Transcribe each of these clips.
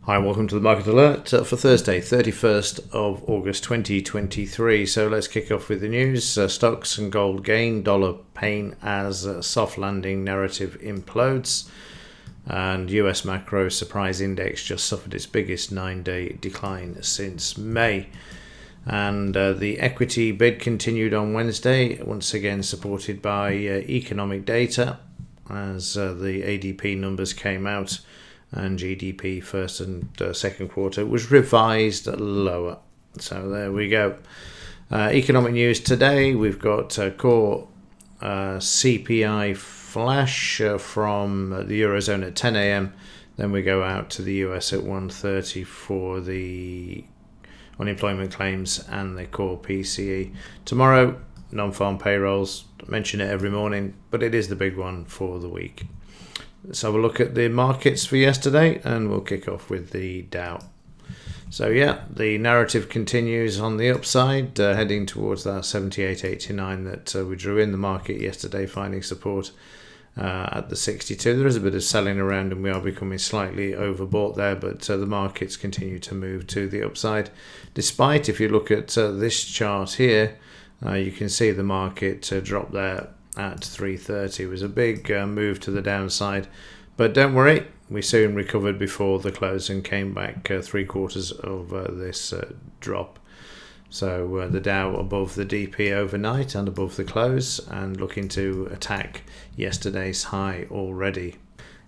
Hi, welcome to the Market Alert for Thursday, 31st of August 2023. So let's kick off with the news. Stocks and gold gain, dollar pain as soft landing narrative implodes. And US macro surprise index just suffered its biggest 9-day decline since May. And the equity bid continued on Wednesday, once again supported by economic data as the ADP numbers came out. And GDP first and second quarter was revised lower. So there we go. Economic news today, we've got core CPI flash from the Eurozone at 10 a.m. Then we go out to the US at 1:30 for the unemployment claims and the core PCE. Tomorrow, Non Farm Payrolls. I mention it every morning, but it is the big one for the week. Let's have a look at the markets for yesterday, and we'll kick off with the Dow. So yeah, the narrative continues on the upside, heading towards that 78.89 that we drew in the market yesterday, finding support at the 62. There is a bit of selling around, and we are becoming slightly overbought there, but the markets continue to move to the upside. Despite, if you look at this chart here, you can see the market drop there at 3:30. It was a big move to the downside, but don't worry, we soon recovered before the close and came back 3/4 of this drop. So the Dow above the DP overnight and above the close, and looking to attack yesterday's high already.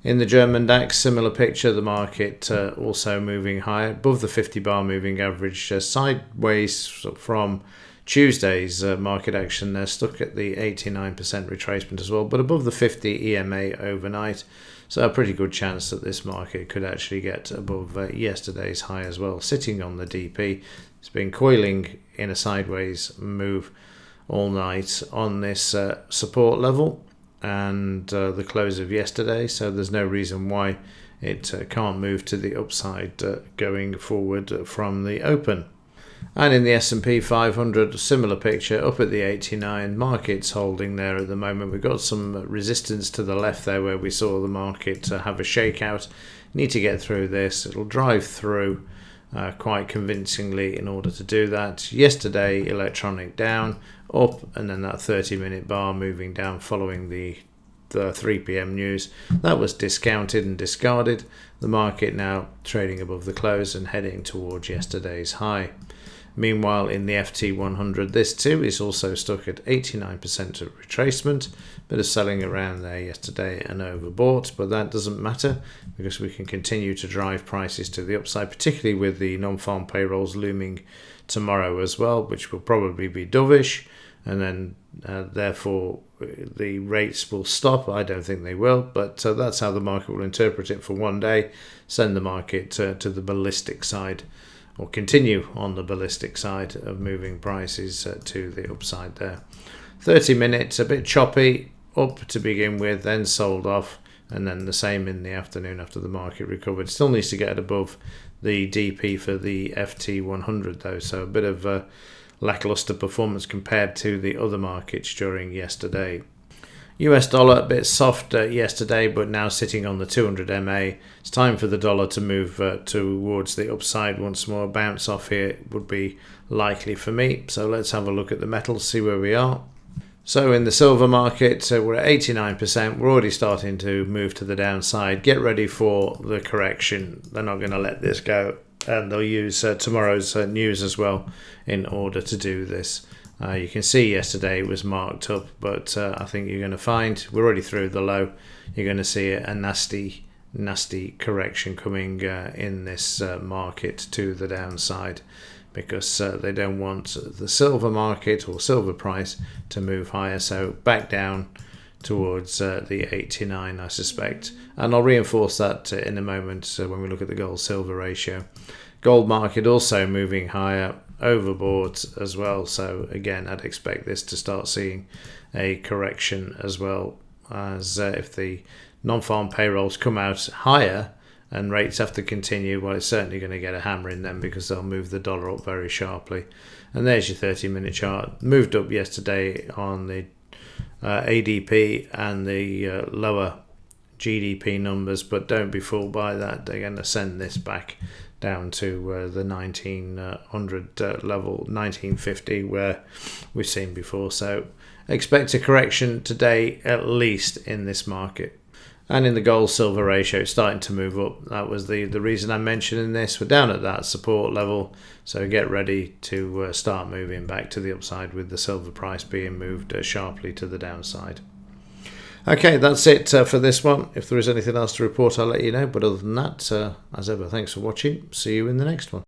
In the German DAX, similar picture, the market also moving higher above the 50 bar moving average, sideways from Tuesday's market action. They're stuck at the 89% retracement as well, but above the 50 EMA overnight. So a pretty good chance that this market could actually get above yesterday's high as well. Sitting on the DP, it's been coiling in a sideways move all night on this support level and the close of yesterday. So there's no reason why it can't move to the upside going forward from the open. And in the S&P 500, similar picture, up at the 89, market's holding there at the moment. We've got some resistance to the left there where we saw the market have a shakeout. Need to get through this. It'll drive through quite convincingly in order to do that. Yesterday, electronic down, up, and then that 30-minute bar moving down following the 3 p.m. news. That was discounted and discarded. The market now trading above the close and heading towards yesterday's high. Meanwhile, in the FT100, this too is also stuck at 89% of retracement. Bit of selling around there yesterday and overbought, but that doesn't matter because we can continue to drive prices to the upside, particularly with the non-farm payrolls looming tomorrow as well, which will probably be dovish, and then therefore the rates will stop. I don't think they will, but that's how the market will interpret it for one day, send the market to the ballistic side, or continue on the ballistic side of moving prices to the upside there. 30 minutes, a bit choppy, up to begin with, then sold off, and then the same in the afternoon after the market recovered. Still needs to get above the DP for the FT100 though, so a bit of a lackluster performance compared to the other markets during yesterday. US dollar a bit soft yesterday, but now sitting on the 200 MA. It's time for the dollar to move towards the upside once more. Bounce off here would be likely for me. So let's have a look at the metals, see where we are. So in the silver market, we're at 89%. We're already starting to move to the downside. Get ready for the correction. They're not going to let this go, and they'll use tomorrow's news as well in order to do this. You can see yesterday it was marked up, but I think you're going to find we're already through the low. You're going to see a nasty correction coming in this market to the downside, because they don't want the silver market or silver price to move higher. So back down towards the 89, I suspect. And I'll reinforce that in a moment when we look at the gold-silver ratio. Gold market also moving higher, overbought as well. So again, I'd expect this to start seeing a correction as well, as if the non-farm payrolls come out higher and rates have to continue, well, it's certainly going to get a hammer in them because they'll move the dollar up very sharply. And there's your 30-minute chart. Moved up yesterday on the ADP and the lower GDP numbers, but don't be fooled by that. They're going to send this back down to the 1900 level, 1950, where we've seen before. So expect a correction today, at least in this market. And in the gold-silver ratio, it's starting to move up. That was the reason I'm mentioning this. We're down at that support level, so get ready to start moving back to the upside with the silver price being moved sharply to the downside. Okay, that's it for this one. If there is anything else to report, I'll let you know. But other than that, as ever, thanks for watching. See you in the next one.